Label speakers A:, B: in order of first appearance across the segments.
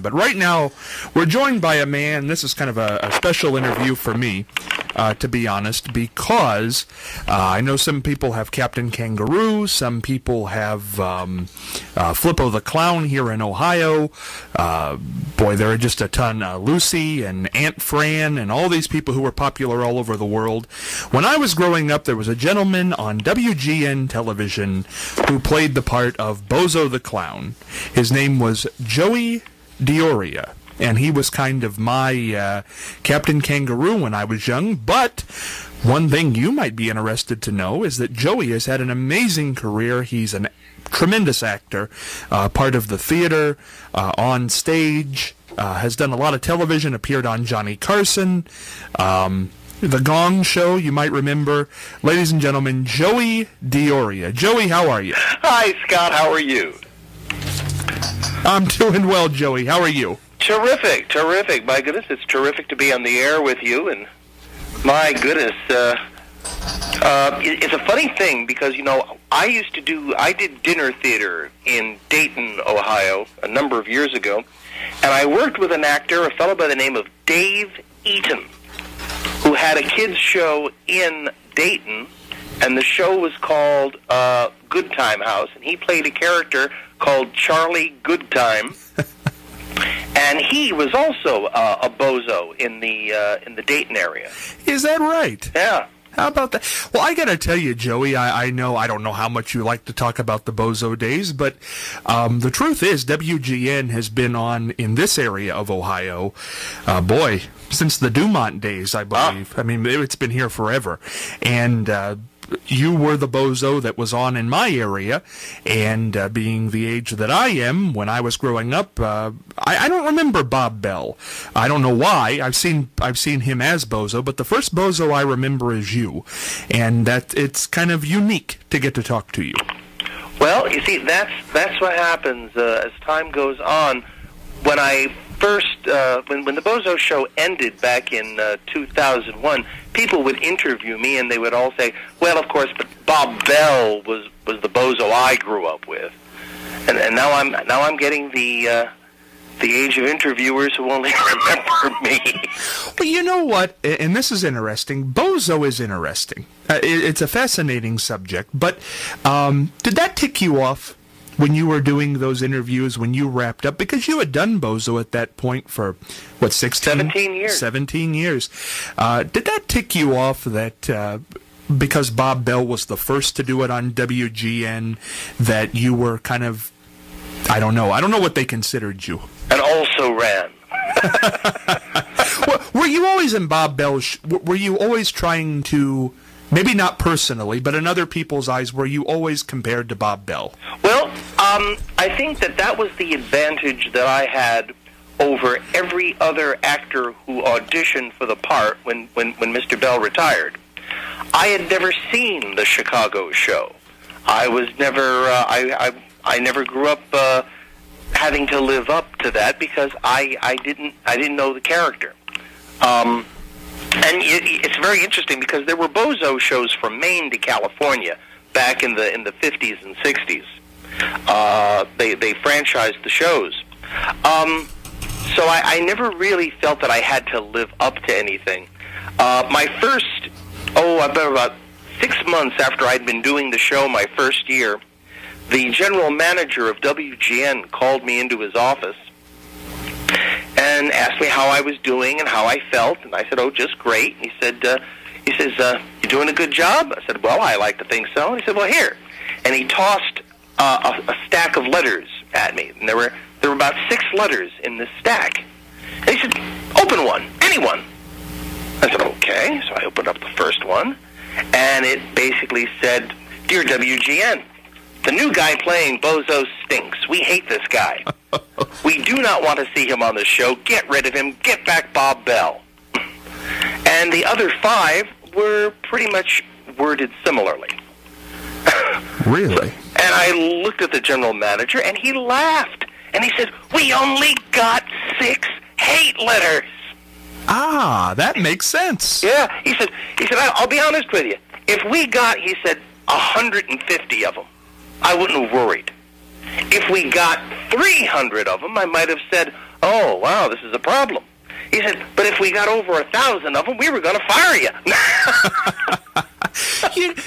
A: But right now, we're joined by a man. This is kind of a special interview for me, to be honest, because I know some people have Captain Kangaroo, some people have Flippo the Clown here in Ohio. Boy, there are just a ton. Lucy and Aunt Fran and all these people who were popular all over the world. When I was growing up, there was a gentleman on WGN television who played the part of BOZO the Clown. His name was Joey Dioria, and he was kind of my Captain Kangaroo when I was young. But one thing you might be interested to know is that Joey has had an amazing career. He's a tremendous actor, part of the theater, on stage, has done a lot of television, appeared on Johnny Carson, The Gong Show, you might remember. Ladies and gentlemen, Joey Dioria. Joey, how are you?
B: Hi, Scott. How are you?
A: I'm doing well, Joey. How are you?
B: Terrific, terrific. My goodness, it's terrific to be on the air with you. And my goodness, it's a funny thing because, you know, I did dinner theater in Dayton, Ohio, a number of years ago. And I worked with an actor, a fellow by the name of Dave Eaton, who had a kids' show in Dayton. And the show was called Good Time House. And he played a character called Charlie Goodtime. And he was also a bozo in the Dayton area.
A: Is that right?
B: Yeah.
A: How about that? Well, I got to tell you, Joey, I don't know how much you like to talk about the bozo days, but the truth is WGN has been on in this area of Ohio, since the Dumont days, I believe. I mean, it's been here forever. And you were the bozo that was on in my area, and being the age that I am, when I was growing up, I don't remember Bob Bell. I don't know why. I've seen him as bozo, but the first bozo I remember is you, and that it's kind of unique to get to talk to you.
B: Well, you see, that's what happens as time goes on. When I first, when the Bozo show ended back in 2001, people would interview me and they would all say, "Well, of course, but Bob Bell was the Bozo I grew up with," and now I'm getting the age of interviewers who only remember me.
A: Well, you know what? And this is interesting. Bozo is interesting. It's a fascinating subject. But did that tick you off when you were doing those interviews, when you wrapped up? Because you had done Bozo at that point for,
B: 17 years.
A: 17 years. Did that tick you off that because Bob Bell was the first to do it on WGN, that you were kind of, I don't know what they considered you?
B: And also ran.
A: Were you always in Bob Bell's, were you always trying to, maybe not personally, but in other people's eyes, were you always compared to Bob Bell?
B: Well, I think that was the advantage that I had over every other actor who auditioned for the part when Mr. Bell retired. I had never seen the Chicago show. I was never, I never grew up having to live up to that because I didn't know the character. And it's very interesting because there were Bozo shows from Maine to California back in the 50s and 60s. They franchised the shows. So I never really felt that I had to live up to anything. My first, about 6 months after I'd been doing the show my first year, the general manager of WGN called me into his office and asked me how I was doing and how I felt, and I said, "Oh, just great." He says, "You doing a good job?" I said, "Well, I like to think so." And he said, "Well, here," and he tossed a stack of letters at me, and there were about 6 letters in this stack. And he said, "Open one, anyone." I said, "Okay." So I opened up the first one, and it basically said, "Dear WGN, the new guy playing Bozo stinks. We hate this guy. We do not want to see him on the show. Get rid of him. Get back Bob Bell." And the other 5 were pretty much worded similarly.
A: Really?
B: And I looked at the general manager, and he laughed. And he said, "We only got 6 hate letters."
A: Ah, that makes sense.
B: Yeah, he said, I'll be honest with you. If we got, he said, 150 of them, I wouldn't have worried. If we got 300 of them, I might have said, "Oh, wow, this is a problem." He said, "But if we got over 1,000 of them, we were going to fire you."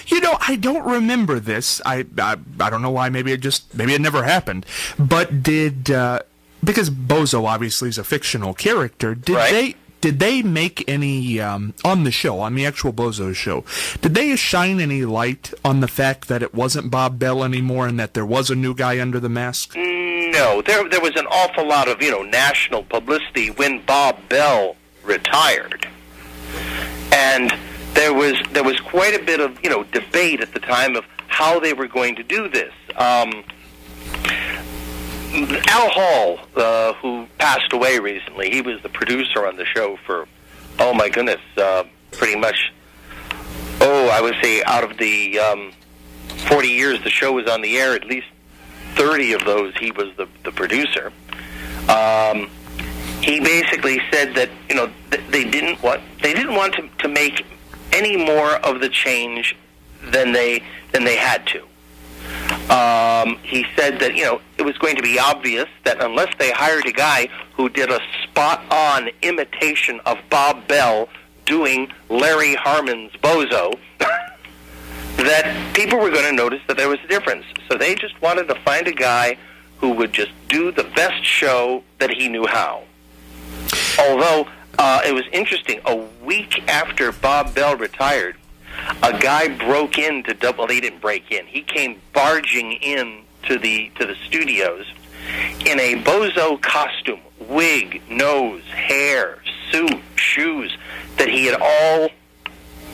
A: You know, I don't remember this. I don't know why. Maybe it never happened. But because Bozo obviously is a fictional character, did they make any on the show, on the actual Bozo show? Did they shine any light on the fact that it wasn't Bob Bell anymore and that there was a new guy under the mask?
B: No, there was an awful lot of national publicity when Bob Bell retired, and there was quite a bit of debate at the time of how they were going to do this. Al Hall, who passed away recently, he was the producer on the show for, oh my goodness, pretty much, I would say out of the 40 years the show was on the air, at least 30 of those he was the producer. He basically said that they didn't want to make any more of the change than they had to. He said that it was going to be obvious that unless they hired a guy who did a spot-on imitation of Bob Bell doing Larry Harmon's Bozo, that people were going to notice that there was a difference. So they just wanted to find a guy who would just do the best show that he knew how. Although it was interesting, a week after Bob Bell retired, a guy broke into he didn't break in. He came barging in to the studios in a Bozo costume, wig, nose, hair, suit, shoes that he had all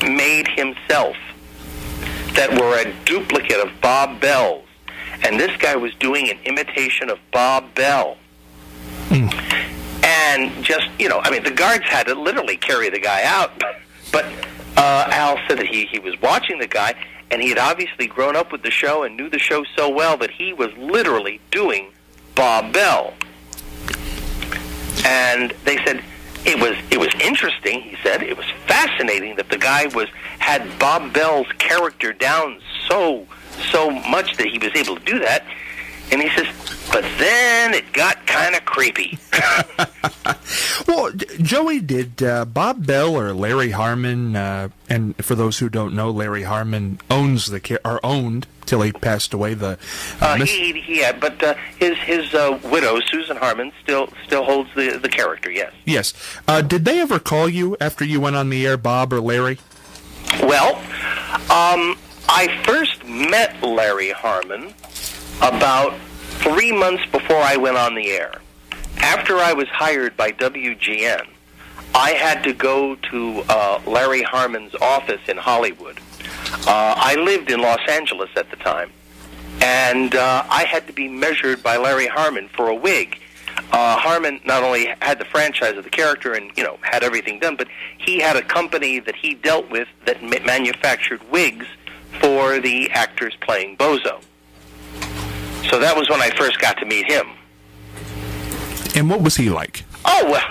B: made himself, that were a duplicate of Bob Bell's. And this guy was doing an imitation of Bob Bell. And just, the guards had to literally carry the guy out. But Al said that he was watching the guy, and he had obviously grown up with the show and knew the show so well that he was literally doing Bob Bell. And they said it was interesting. He said it was fascinating that the guy had Bob Bell's character down so much that he was able to do that. And he says, but then it got kind of creepy.
A: Well, Joey, did Bob Bell or Larry Harmon, and for those who don't know, Larry Harmon owned till he passed away. But his widow, Susan Harmon, still holds the character. Yes. Yes. Did they ever call you after you went on the air, Bob or Larry?
B: Well, I first met Larry Harmon about 3 months before I went on the air. After I was hired by WGN, I had to go to Larry Harmon's office in Hollywood. I lived in Los Angeles at the time, and I had to be measured by Larry Harmon for a wig. Harmon not only had the franchise of the character and had everything done, but he had a company that he dealt with that manufactured wigs for the actors playing Bozo. So that was when I first got to meet him.
A: And what was he like?
B: Oh, well.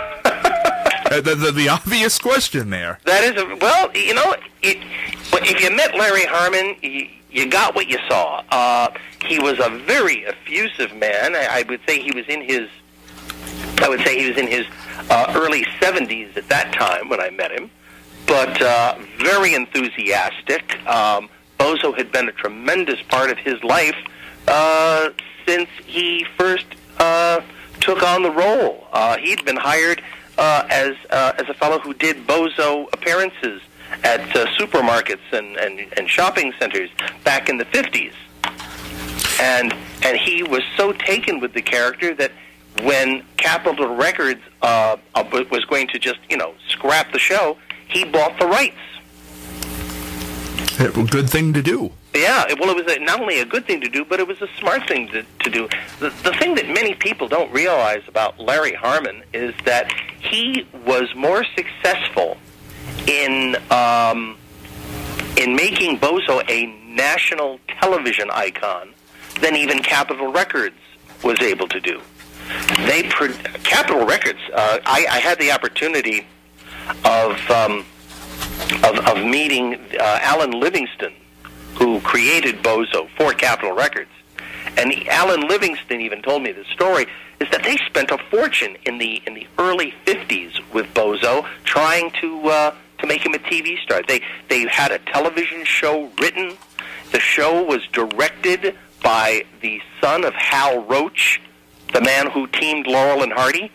A: the obvious question there.
B: That is, if you met Larry Harmon, you got what you saw. He was a very effusive man. I would say he was in his early 70s at that time when I met him, but very enthusiastic. Bozo had been a tremendous part of his life since he first took on the role. He'd been hired as a fellow who did Bozo appearances at supermarkets and shopping centers back in the 50s. And he was so taken with the character that when Capitol Records was going to just, scrap the show, he bought the rights.
A: Good thing to do.
B: Yeah, well, it was not only a good thing to do, but it was a smart thing to do. The thing that many people don't realize about Larry Harmon is that he was more successful in making Bozo a national television icon than even Capitol Records was able to do. Capitol Records. I had the opportunity of meeting Alan Livingston, who created Bozo for Capitol Records. And Alan Livingston even told me the story. is that they spent a fortune in the early 50s with Bozo trying to make him a TV star. They had a television show written. The show was directed by the son of Hal Roach, the man who teamed Laurel and Hardy.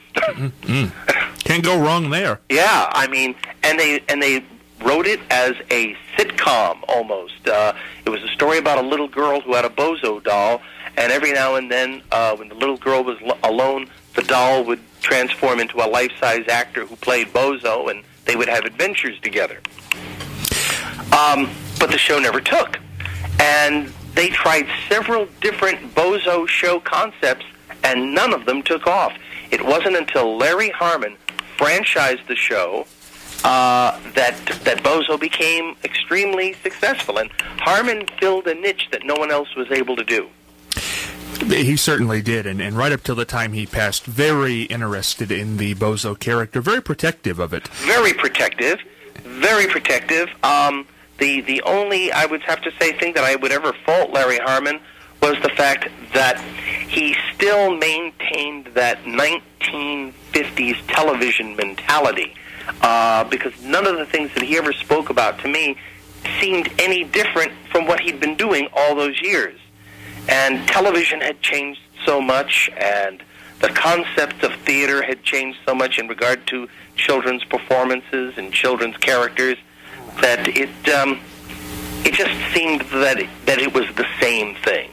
A: Can't go wrong there.
B: Yeah, I mean, and they wrote it as a sitcom almost. It was a story about a little girl who had a Bozo doll, and every now and then, when the little girl was alone, the doll would transform into a life-size actor who played Bozo, and they would have adventures together. But the show never took. And they tried several different Bozo show concepts, and none of them took off. It wasn't until Larry Harmon franchised the show that Bozo became extremely successful. And Harmon filled a niche that no one else was able to do.
A: He certainly did, and right up till the time he passed, very interested in the Bozo character, very protective of it.
B: Very protective, very protective. The only, I would have to say, thing that I would ever fault Larry Harmon was the fact that he still maintained that 1950s television mentality, because none of the things that he ever spoke about to me seemed any different from what he'd been doing all those years. And television had changed so much, and the concept of theater had changed so much in regard to children's performances and children's characters, that it just seemed that it was the same thing.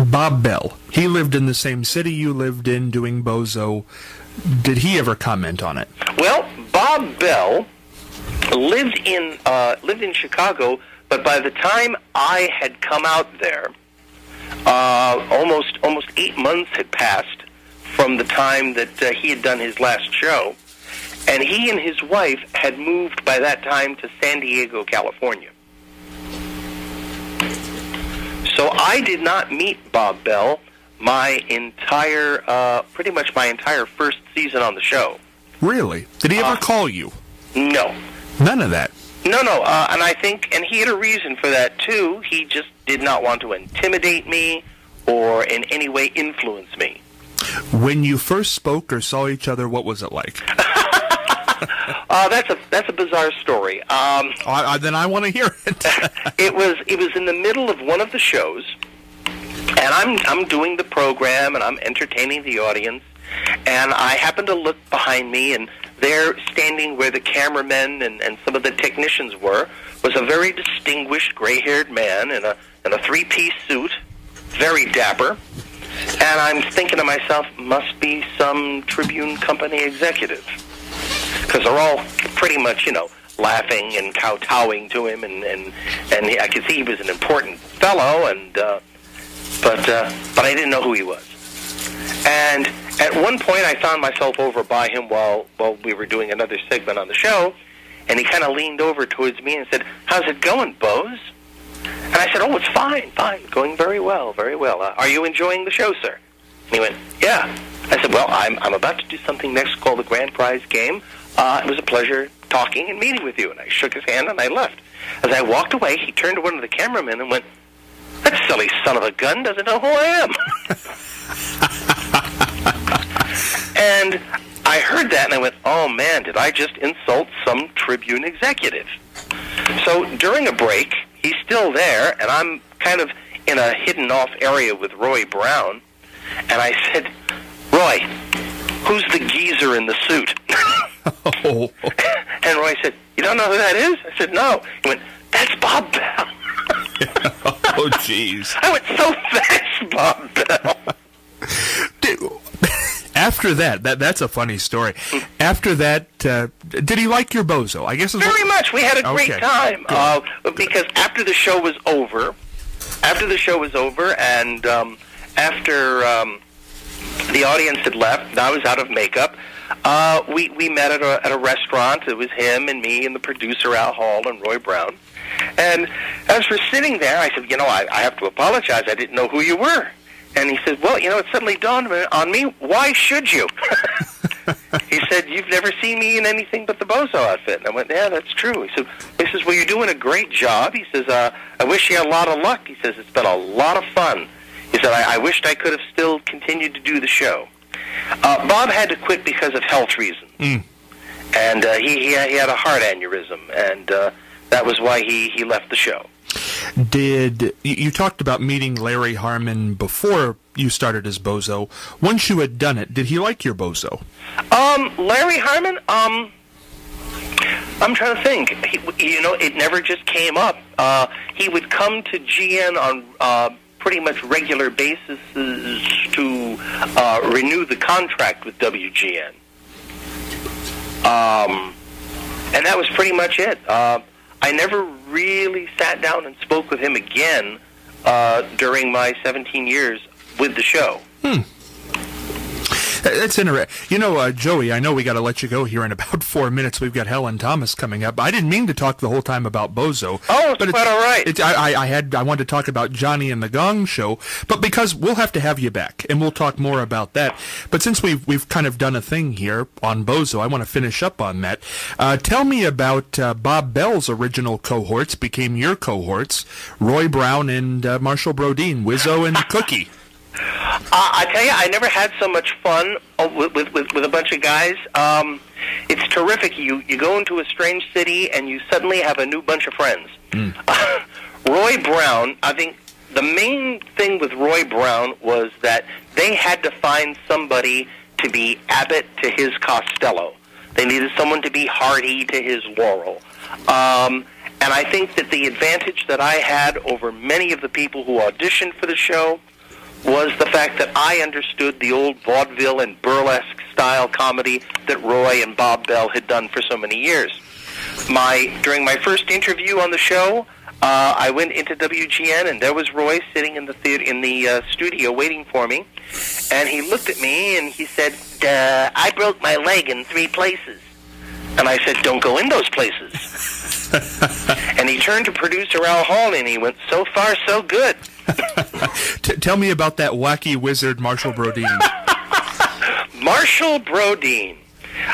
A: Bob Bell, he lived in the same city you lived in doing Bozo. Did he ever comment on it?
B: Well, Bob Bell lived in Chicago, but by the time I had come out there, almost 8 months had passed from the time that he had done his last show, and he and his wife had moved by that time to San Diego, California. So I did not meet Bob Bell pretty much my entire first season on the show.
A: Really? Did he ever call you?
B: No.
A: None of that?
B: No, and I think, and he had a reason for that, too. He just did not want to intimidate me or in any way influence me.
A: When you first spoke or saw each other, what was it like?
B: That's a bizarre story.
A: Then I want to hear it.
B: It was in the middle of one of the shows, and I'm doing the program, and I'm entertaining the audience, and I happen to look behind me, and there, standing where the cameramen and some of the technicians was a very distinguished gray-haired man in a three-piece suit, very dapper. And I'm thinking to myself, must be some Tribune Company executive, because they're all pretty much, laughing and kowtowing to him, and I could see he was an important fellow, but I didn't know who he was. And at one point, I found myself over by him while we were doing another segment on the show, and he kind of leaned over towards me and said, "How's it going, Boz?" And I said, "Oh, it's fine, going very well, very well. Are you enjoying the show, sir?" And he went, "Yeah." I said, "Well, I'm about to do something next called the Grand Prize Game. It was a pleasure talking and meeting with you." And I shook his hand and I left. As I walked away, he turned to one of the cameramen and went, "That silly son of a gun doesn't know who I am." And I heard that and I went, "Oh man, did I just insult some Tribune executive?" So during a break, he's still there, and I'm kind of in a hidden off area with Roy Brown, and I said, "Roy, who's the geezer in the suit?"
A: Oh.
B: And Roy said, "You don't know who that is?" I said, "No." He went, "That's Bob Bell."
A: Oh, jeez.
B: I went, "So that's Bob Bell."
A: After that's a funny story. After that, did he like your Bozo? I guess
B: very much. We had a great time because after the show was over, and after the audience had left, and I was out of makeup. We met at a restaurant. It was him and me and the producer Al Hall and Roy Brown. And as we're sitting there, I said, I have to apologize. I didn't know who you were. And he said, "Well, it suddenly dawned on me, why should you?" He said, "You've never seen me in anything but the Bozo outfit." And I went, "Yeah, that's true." He says, "Well, you're doing a great job." He says, "I wish you a lot of luck." He says, "It's been a lot of fun." He said, I wished I could have still continued to do the show. Bob had to quit because of health reasons. And he had a heart aneurysm, and that was why he left the show.
A: You talked about meeting Larry Harmon before you started as Bozo. Once you had done it, did he like your Bozo?
B: Larry Harmon, I'm trying to think. It never just came up. He would come to GN on pretty much regular basis to renew the contract with WGN. And that was pretty much it. I never really sat down and spoke with him again during my 17 years with the show.
A: That's interesting. Joey, I know we got to let you go here in about 4 minutes. We've got Helen Thomas coming up. I didn't mean to talk the whole time about Bozo.
B: Oh, it's quite all right.
A: I wanted to talk about Johnny and the Gong Show, but because we'll have to have you back, and we'll talk more about that. But since we've kind of done a thing here on Bozo, I want to finish up on that. Tell me about Bob Bell's original cohorts became your cohorts, Roy Brown and Marshall Brodeen, Wizzo and Cookie.
B: I tell you, I never had so much fun with a bunch of guys. It's terrific. You go into a strange city and you suddenly have a new bunch of friends. Roy Brown, I think the main thing with Roy Brown was that they had to find somebody to be Abbott to his Costello. They needed someone to be Hardy to his Laurel. And I think that the advantage that I had over many of the people who auditioned for the show was the fact that I understood the old vaudeville and burlesque style comedy that Roy and Bob Bell had done for so many years. During my first interview on the show, I went into WGN, and there was Roy sitting in the studio waiting for me, and he looked at me and he said, "I broke my leg in 3 places." And I said, "Don't go in those places." And he turned to producer Al Hall and he went, "So far, so good."
A: Tell me about that wacky wizard, Marshall Brodeen.
B: Marshall Brodeen,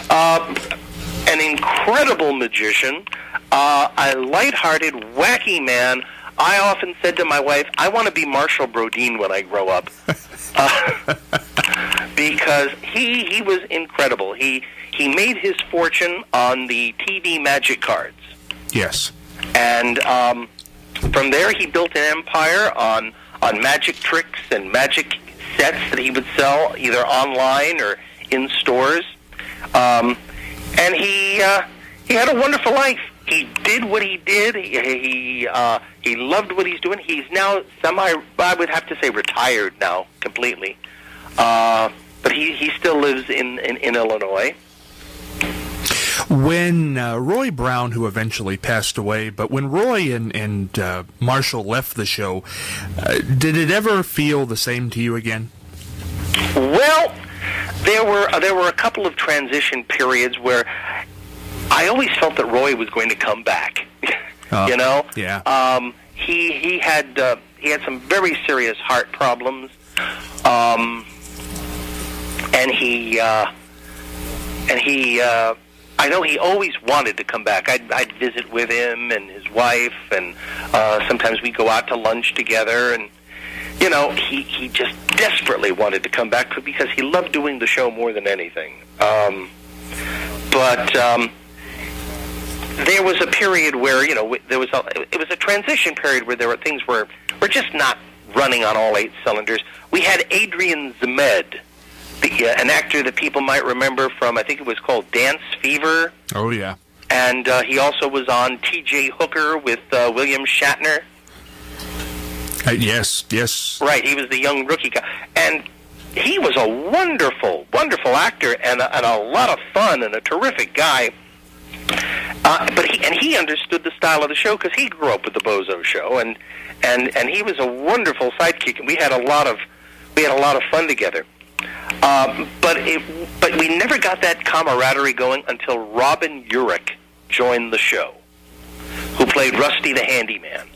B: an incredible magician, a lighthearted, wacky man. I often said to my wife, I want to be Marshall Brodeen when I grow up. Because he was incredible. He made his fortune on the TV magic cards.
A: Yes.
B: And from there, he built an empire on magic tricks and magic sets that he would sell either online or in stores. And he had a wonderful life. He did what he did. He loved what he's doing. He's now I would have to say, retired now completely. But he still lives in Illinois.
A: When Roy Brown, who eventually passed away, but when Roy and Marshall left the show, did it ever feel the same to you again?
B: Well, there were a couple of transition periods where I always felt that Roy was going to come back. You know?
A: Yeah.
B: He had some very serious heart problems, and he I know he always wanted to come back. I'd visit with him and his wife, and sometimes we'd go out to lunch together, and he just desperately wanted to come back because he loved doing the show more than anything. But there was a period where it was a transition period where there were things where we're just not running on all 8 cylinders. We had Adrian Zemed, an actor that people might remember from, I think it was called Dance Fever.
A: Oh, yeah.
B: And he also was on T.J. Hooker with William Shatner.
A: Yes.
B: Right, he was the young rookie guy. And he was a wonderful, wonderful actor and a lot of fun and a terrific guy. But he understood the style of the show because he grew up with the Bozo show, and he was a wonderful sidekick, and we had a lot of fun together. But we never got that camaraderie going until Robin Urich joined the show, who played Rusty the Handyman.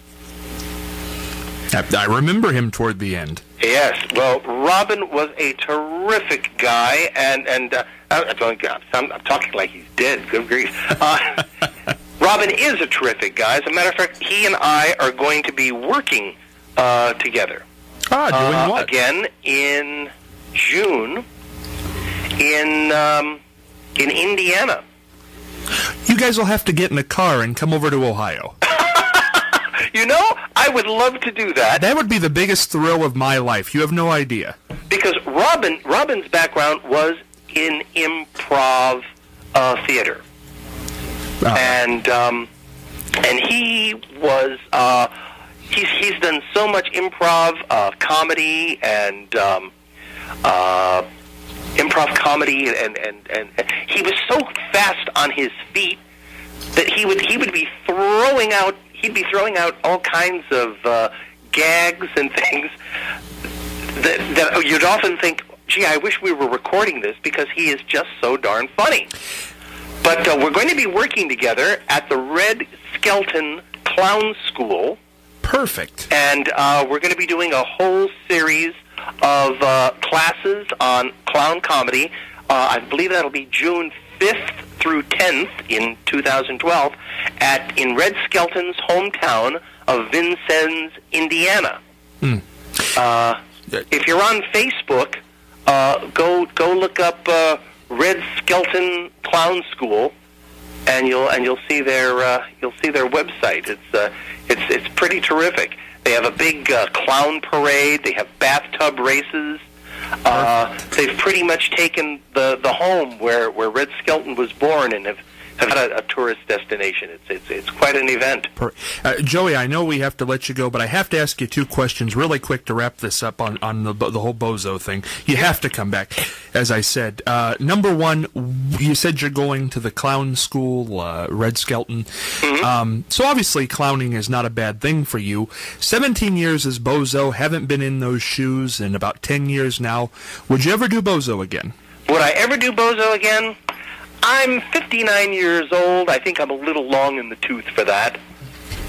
A: I remember him toward the end.
B: Yes, well, Robin was a terrific guy, and I'm talking like he's dead. Good grief. Robin is a terrific guy. As a matter of fact, he and I are going to be working together.
A: Doing what?
B: Again in June in Indiana.
A: You guys will have to get in a car and come over to Ohio.
B: You know, I would love to do that.
A: That would be the biggest thrill of my life. You have no idea.
B: Because Robin's background was in improv theater. And he was he's done so much improv comedy and he was so fast on his feet that he would be throwing out all kinds of gags and things that you'd often think, gee, I wish we were recording this because he is just so darn funny. But we're going to be working together at the Red Skelton Clown School.
A: Perfect.
B: And we're going to be doing a whole series of classes on clown comedy. I believe that'll be June 5th through 10th in 2012 in Red Skelton's hometown of Vincennes, Indiana. If you're on Facebook, go look up Red Skelton Clown School, and you'll see their website. It's pretty terrific. They have a big clown parade. They have bathtub races. They've pretty much taken the home where Red Skelton was born and have had a tourist destination. It's quite an event.
A: Joey, I know we have to let you go, but I have to ask you two questions really quick to wrap this up on the whole BOZO thing. You have to come back, as I said. Number one, you said you're going to the clown school, Red Skelton. Mm-hmm. So obviously clowning is not a bad thing for you. 17 years as BOZO, haven't been in those shoes in about 10 years now. Would you ever do BOZO again?
B: Would I ever do BOZO again? I'm 59 years old. I think I'm a little long in the tooth for that.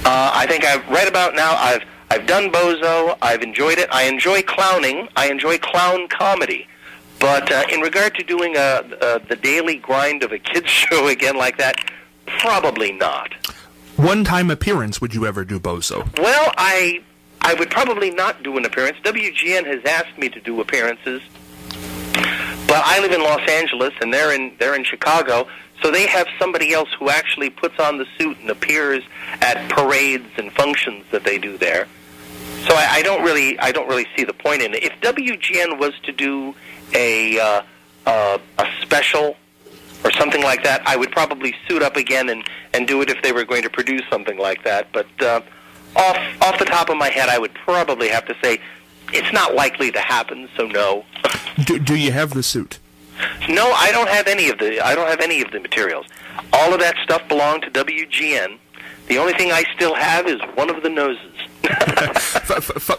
B: I think right about now I've done BOZO. I've enjoyed it. I enjoy clowning. I enjoy clown comedy. But in regard to doing the daily grind of a kids show again like that, probably not.
A: One-time appearance, would you ever do BOZO?
B: Well, I would probably not do an appearance. WGN has asked me to do appearances. But I live in Los Angeles, and they're in Chicago, so they have somebody else who actually puts on the suit and appears at parades and functions that they do there. So I don't really see the point in it. If WGN was to do a special or something like that, I would probably suit up again and do it if they were going to produce something like that. But off the top of my head, I would probably have to say it's not likely to happen. So no.
A: Do you have the suit?
B: No, I don't have any of the materials. All of that stuff belonged to WGN. The only thing I still have is one of the noses.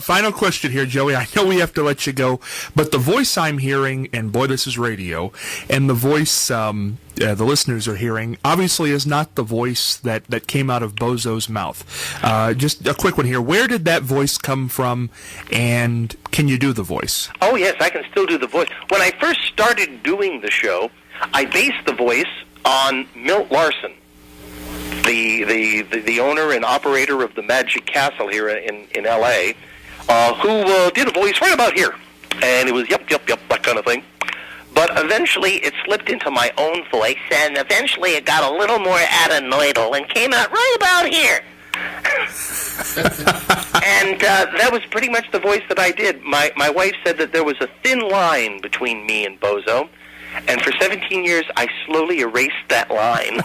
A: Final question here, Joey. I know we have to let you go, but the voice I'm hearing, and boy, this is radio, and the voice the listeners are hearing, obviously is not the voice that came out of BOZO's mouth. Just a quick one here. Where did that voice come from, and can you do the voice?
B: Oh, yes, I can still do the voice. When I first started doing the show, I based the voice on Milt Larson, the owner and operator of the Magic Castle here in L.A., who did a voice right about here. And it was yep, that kind of thing. But eventually it slipped into my own voice, and eventually it got a little more adenoidal and came out right about here. And that was pretty much the voice that I did. My wife said that there was a thin line between me and BOZO, and for 17 years I slowly erased that line.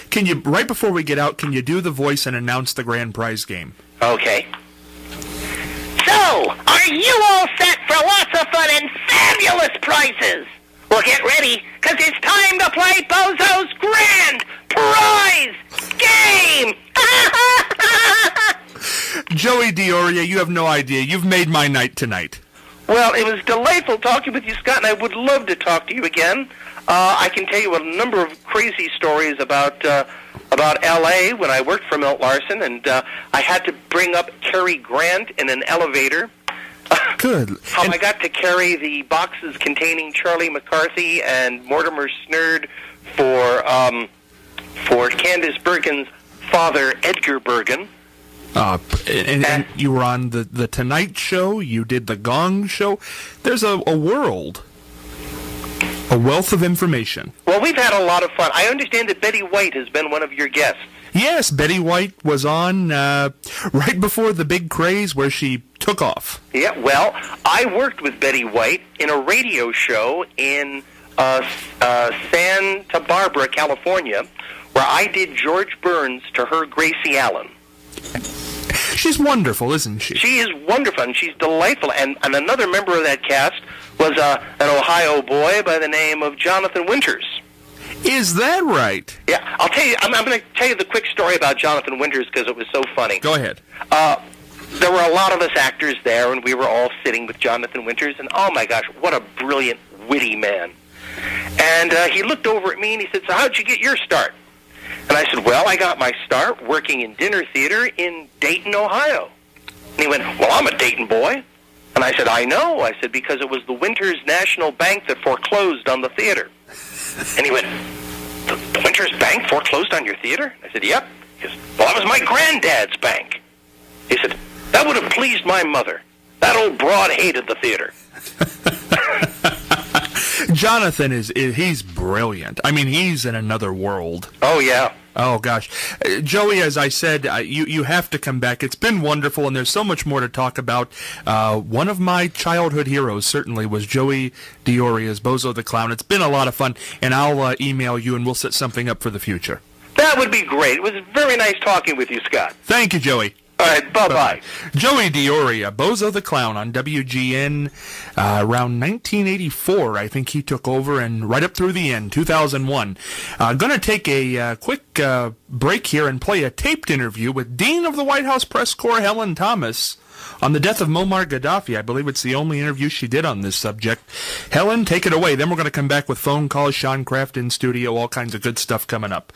A: Can you, right before we get out, can you do the voice and announce the grand prize game?
B: Okay. So, are you all set for lots of fun and fabulous prizes? Well, get ready, because it's time to play BOZO's Grand Prize Game!
A: Joey Dioria, you have no idea. You've made my night tonight.
B: Well, it was delightful talking with you, Scott, and I would love to talk to you again. I can tell you a number of crazy stories about L.A. when I worked for Milt Larson, and I had to bring up Cary Grant in an elevator.
A: Good.
B: How I got to carry the boxes containing Charlie McCarthy and Mortimer Snerd for Candace Bergen's father, Edgar Bergen.
A: And you were on the Tonight Show. You did the Gong Show. There's a world, a wealth of information.
B: Well, we've had a lot of fun. I understand that Betty White has been one of your guests.
A: Yes, Betty White was on right before the big craze where she took off.
B: Yeah, well, I worked with Betty White in a radio show in Santa Barbara, California, where I did George Burns to her Gracie Allen.
A: She's wonderful, isn't she?
B: She is wonderful, and she's delightful. And another member of that cast was an Ohio boy by the name of Jonathan Winters.
A: Is that right?
B: Yeah, I'll tell you. I'm going to tell you the quick story about Jonathan Winters because it was so funny.
A: Go ahead.
B: There were a lot of us actors there, and we were all sitting with Jonathan Winters, and oh my gosh, what a brilliant, witty man. And he looked over at me and he said, "So how'd you get your start?" And I said, "Well, I got my start working in dinner theater in Dayton, Ohio." And he went, "Well, I'm a Dayton boy." And I said, "I know." I said, "Because it was the Winters National Bank that foreclosed on the theater." And he went, the Winters Bank foreclosed on your theater? I said, "Yep." He goes, "Well, that was my granddad's bank." He said, "That would have pleased my mother. That old broad hated the theater."
A: Jonathan he's brilliant. I mean, he's in another world.
B: Oh, yeah.
A: Oh, gosh. Joey, as I said, you have to come back. It's been wonderful, and there's so much more to talk about. One of my childhood heroes, certainly, was Joey Diori as Bozo the Clown. It's been a lot of fun, and I'll email you, and we'll set something up for the future.
B: That would be great. It was very nice talking with you, Scott.
A: Thank you, Joey.
B: All right, bye-bye.
A: Joey Diori, Bozo the Clown on WGN around 1984. I think he took over, and right up through the end, 2001. Going to take a quick break here and play a taped interview with Dean of the White House Press Corps, Helen Thomas, on the death of Muammar Gaddafi. I believe it's the only interview she did on this subject. Helen, take it away. Then we're going to come back with phone calls, Sean Kraft in studio, all kinds of good stuff coming up.